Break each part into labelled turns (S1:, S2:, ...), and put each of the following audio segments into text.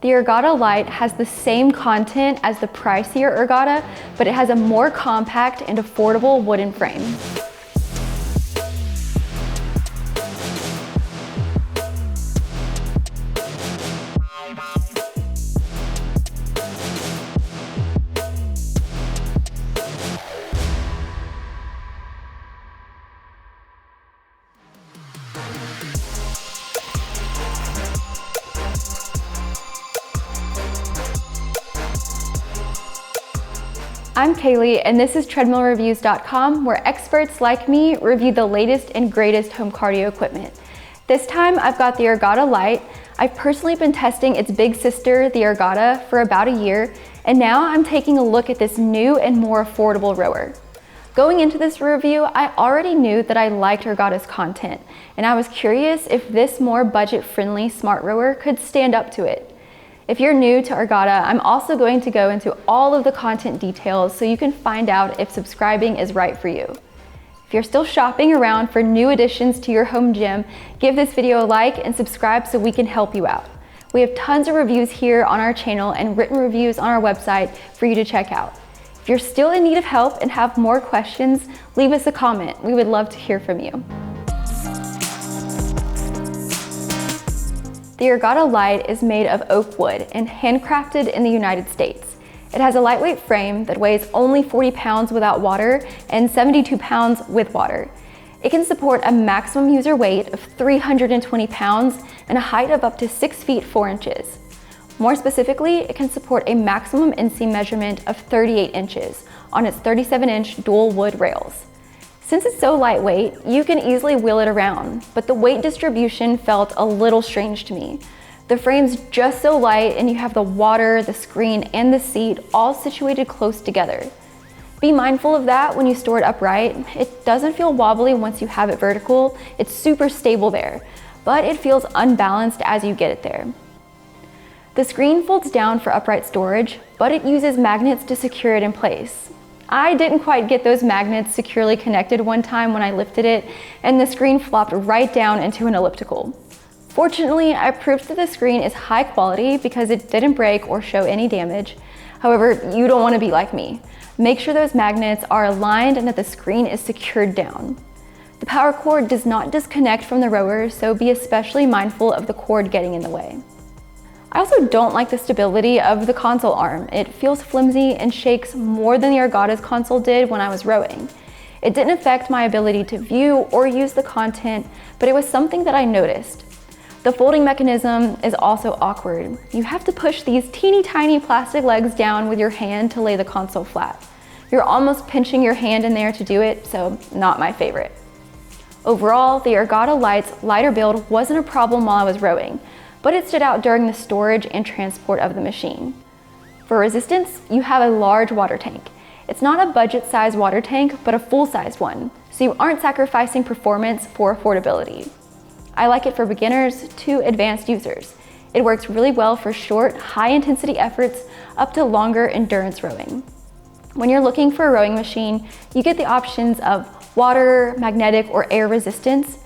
S1: The Ergatta Lite has the same content as the pricier Ergatta, but it has a more compact and affordable wooden frame. I'm Kaylee, and this is treadmillreviews.com, where experts like me review the latest and greatest home cardio equipment. This time, I've got the Ergatta Lite. I've personally been testing its big sister, the Ergatta, for about a year, and now I'm taking a look at this new and more affordable rower. Going into this review, I already knew that I liked Ergatta's content, and I was curious if this more budget-friendly smart rower could stand up to it. If you're new to Ergatta, I'm also going to go into all of the content details so you can find out if subscribing is right for you. If you're still shopping around for new additions to your home gym, give this video a like and subscribe so we can help you out. We have tons of reviews here on our channel and written reviews on our website for you to check out. If you're still in need of help and have more questions, leave us a comment. We would love to hear from you. The Ergatta Lite is made of oak wood and handcrafted in the United States. It has a lightweight frame that weighs only 40 pounds without water and 72 pounds with water. It can support a maximum user weight of 320 pounds and a height of up to 6 feet 4 inches. More specifically, it can support a maximum inseam measurement of 38 inches on its 37-inch dual wood rails. Since it's so lightweight, you can easily wheel it around, but the weight distribution felt a little strange to me. The frame's just so light and you have the water, the screen, and the seat all situated close together. Be mindful of that when you store it upright. It doesn't feel wobbly once you have it vertical. It's super stable there, but it feels unbalanced as you get it there. The screen folds down for upright storage, but it uses magnets to secure it in place. I didn't quite get those magnets securely connected one time when I lifted it, and the screen flopped right down into an elliptical. Fortunately, I proved that the screen is high quality because it didn't break or show any damage. However, you don't want to be like me. Make sure those magnets are aligned and that the screen is secured down. The power cord does not disconnect from the rower, so be especially mindful of the cord getting in the way. I also don't like the stability of the console arm. It feels flimsy and shakes more than the Ergatta's console did when I was rowing. It didn't affect my ability to view or use the content, but it was something that I noticed. The folding mechanism is also awkward. You have to push these teeny tiny plastic legs down with your hand to lay the console flat. You're almost pinching your hand in there to do it, so not my favorite. Overall, the Ergatta Lite's lighter build wasn't a problem while I was rowing, but it stood out during the storage and transport of the machine. For resistance, you have a large water tank. It's not a budget-sized water tank, but a full-size one, so you aren't sacrificing performance for affordability. I like it for beginners to advanced users. It works really well for short, high-intensity efforts up to longer endurance rowing. When you're looking for a rowing machine, you get the options of water, magnetic, or air resistance.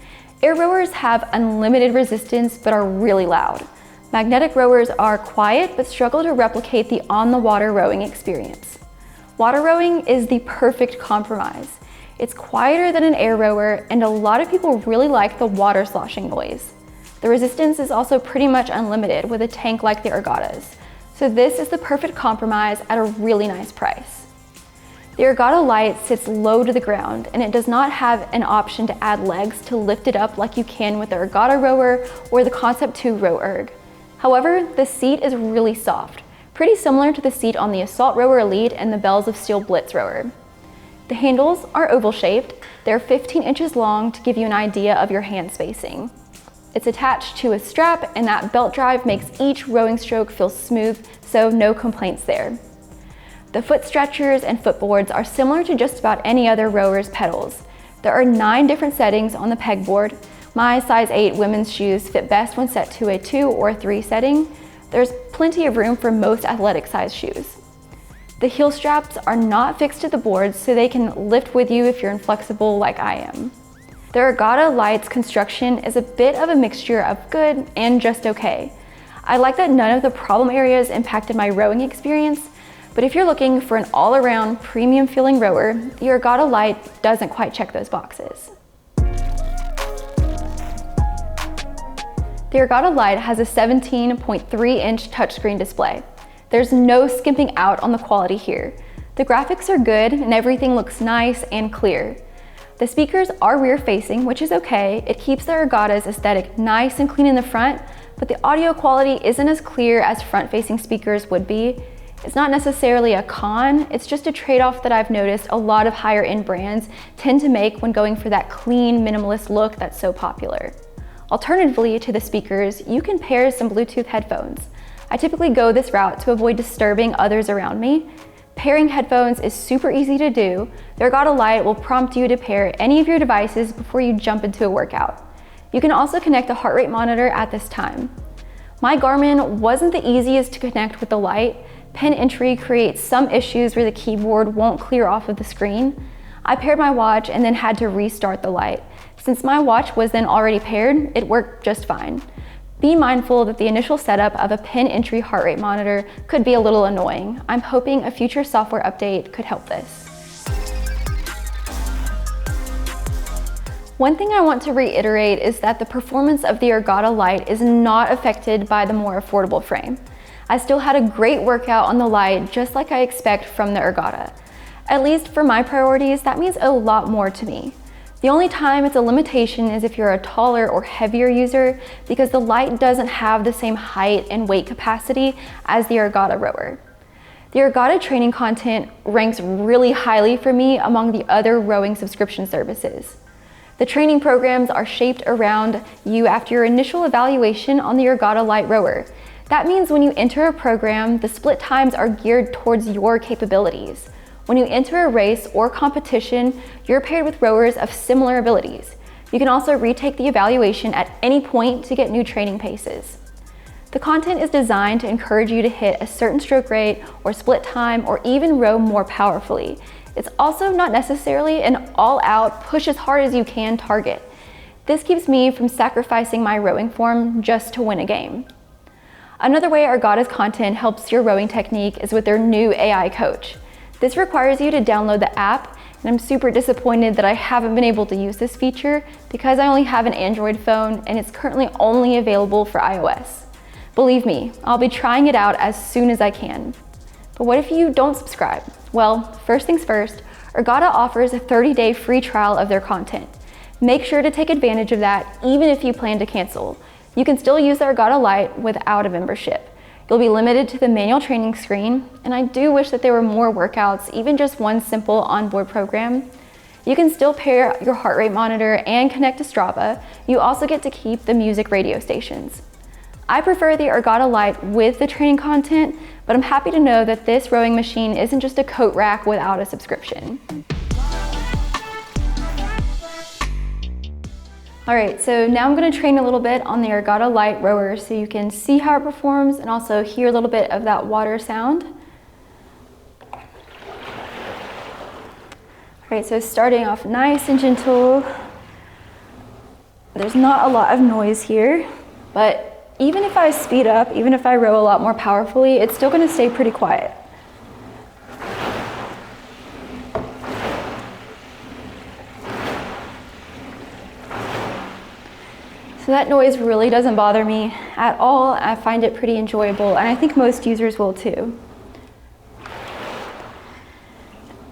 S1: Air rowers have unlimited resistance but are really loud. Magnetic rowers are quiet but struggle to replicate the on-the-water rowing experience. Water rowing is the perfect compromise. It's quieter than an air rower, and a lot of people really like the water sloshing noise. The resistance is also pretty much unlimited with a tank like the Ergatta's, so this is the perfect compromise at a really nice price. The Ergatta Lite sits low to the ground, and it does not have an option to add legs to lift it up like you can with the Ergatta rower or the Concept 2 Row Erg. However, the seat is really soft, pretty similar to the seat on the Assault Rower Elite and the Bells of Steel Blitz rower. The handles are oval-shaped. They're 15 inches long to give you an idea of your hand spacing. It's attached to a strap, and that belt drive makes each rowing stroke feel smooth, so no complaints there. The foot stretchers and footboards are similar to just about any other rower's pedals. There are 9 different settings on the pegboard. My size 8 women's shoes fit best when set to a 2 or 3 setting. There's plenty of room for most athletic size shoes. The heel straps are not fixed to the boards, so they can lift with you if you're inflexible like I am. The Ergatta Lite's construction is a bit of a mixture of good and just okay. I like that none of the problem areas impacted my rowing experience, but if you're looking for an all-around premium feeling rower, the Ergatta Lite doesn't quite check those boxes. The Ergatta Lite has a 17.3-inch touchscreen display. There's no skimping out on the quality here. The graphics are good and everything looks nice and clear. The speakers are rear-facing, which is okay. It keeps the Ergatta's aesthetic nice and clean in the front, but the audio quality isn't as clear as front-facing speakers would be. It's not necessarily a con, it's just a trade-off that I've noticed a lot of higher-end brands tend to make when going for that clean, minimalist look that's so popular. Alternatively to the speakers, you can pair some Bluetooth headphones. I typically go this route to avoid disturbing others around me. Pairing headphones is super easy to do. The Ergatta Lite will prompt you to pair any of your devices before you jump into a workout. You can also connect a heart rate monitor at this time. My Garmin wasn't the easiest to connect with the Lite. Pin entry creates some issues where the keyboard won't clear off of the screen. I paired my watch and then had to restart the Lite. Since my watch was then already paired, it worked just fine. Be mindful that the initial setup of a pin entry heart rate monitor could be a little annoying. I'm hoping a future software update could help this. One thing I want to reiterate is that the performance of the Ergatta Lite is not affected by the more affordable frame. I still had a great workout on the Lite, just like I expect from the Ergatta. At least for my priorities, that means a lot more to me. The only time it's a limitation is if you're a taller or heavier user, because the Lite doesn't have the same height and weight capacity as the Ergatta rower. The Ergatta training content ranks really highly for me among the other rowing subscription services. The training programs are shaped around you after your initial evaluation on the Ergatta Lite rower. That means when you enter a program, the split times are geared towards your capabilities. When you enter a race or competition, you're paired with rowers of similar abilities. You can also retake the evaluation at any point to get new training paces. The content is designed to encourage you to hit a certain stroke rate or split time or even row more powerfully. It's also not necessarily an all-out, push as hard as you can target. This keeps me from sacrificing my rowing form just to win a game. Another way Ergatta's content helps your rowing technique is with their new AI coach. This requires you to download the app, and I'm super disappointed that I haven't been able to use this feature because I only have an Android phone and it's currently only available for iOS. Believe me, I'll be trying it out as soon as I can. But what if you don't subscribe? Well, first things first, Ergatta offers a 30-day free trial of their content. Make sure to take advantage of that even if you plan to cancel. You can still use the Ergatta Lite without a membership. You'll be limited to the manual training screen, and I do wish that there were more workouts, even just one simple onboard program. You can still pair your heart rate monitor and connect to Strava. You also get to keep the music radio stations. I prefer the Ergatta Lite with the training content, but I'm happy to know that this rowing machine isn't just a coat rack without a subscription. All right, so now I'm gonna train a little bit on the Ergatta Lite rower so you can see how it performs and also hear a little bit of that water sound. All right, so starting off nice and gentle. There's not a lot of noise here, but even if I speed up, even if I row a lot more powerfully, it's still gonna stay pretty quiet. So that noise really doesn't bother me at all. I find it pretty enjoyable, and I think most users will too.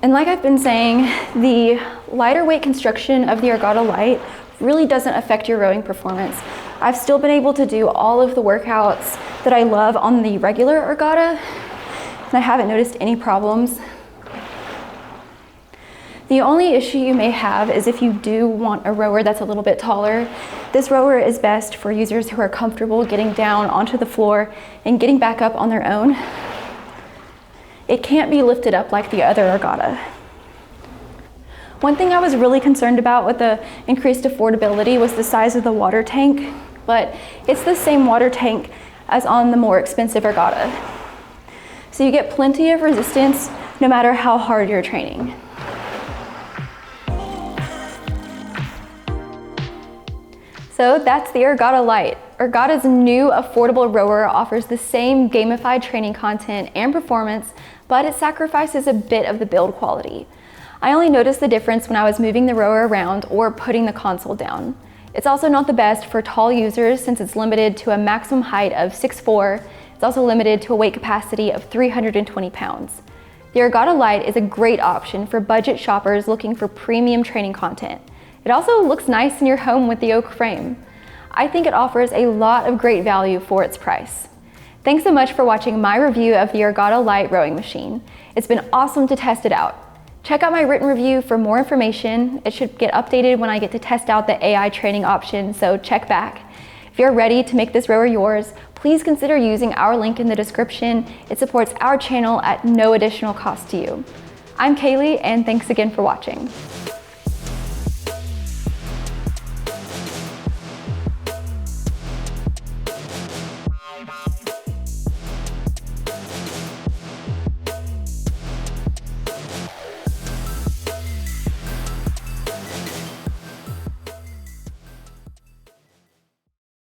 S1: And like I've been saying, the lighter weight construction of the Ergatta Lite really doesn't affect your rowing performance. I've still been able to do all of the workouts that I love on the regular Ergatta, and I haven't noticed any problems. The only issue you may have is if you do want a rower that's a little bit taller. This rower is best for users who are comfortable getting down onto the floor and getting back up on their own. It can't be lifted up like the other Ergatta. One thing I was really concerned about with the increased affordability was the size of the water tank, but it's the same water tank as on the more expensive Ergatta. So you get plenty of resistance no matter how hard you're training. So that's the Ergatta Lite. Ergatta's new affordable rower offers the same gamified training content and performance, but it sacrifices a bit of the build quality. I only noticed the difference when I was moving the rower around or putting the console down. It's also not the best for tall users since it's limited to a maximum height of 6'4". It's also limited to a weight capacity of 320 pounds. The Ergatta Lite is a great option for budget shoppers looking for premium training content. It also looks nice in your home with the oak frame. I think it offers a lot of great value for its price. Thanks so much for watching my review of the Ergatta Lite rowing machine. It's been awesome to test it out. Check out my written review for more information. It should get updated when I get to test out the AI training option, so check back. If you're ready to make this rower yours, please consider using our link in the description. It supports our channel at no additional cost to you. I'm Kaylee, and thanks again for watching.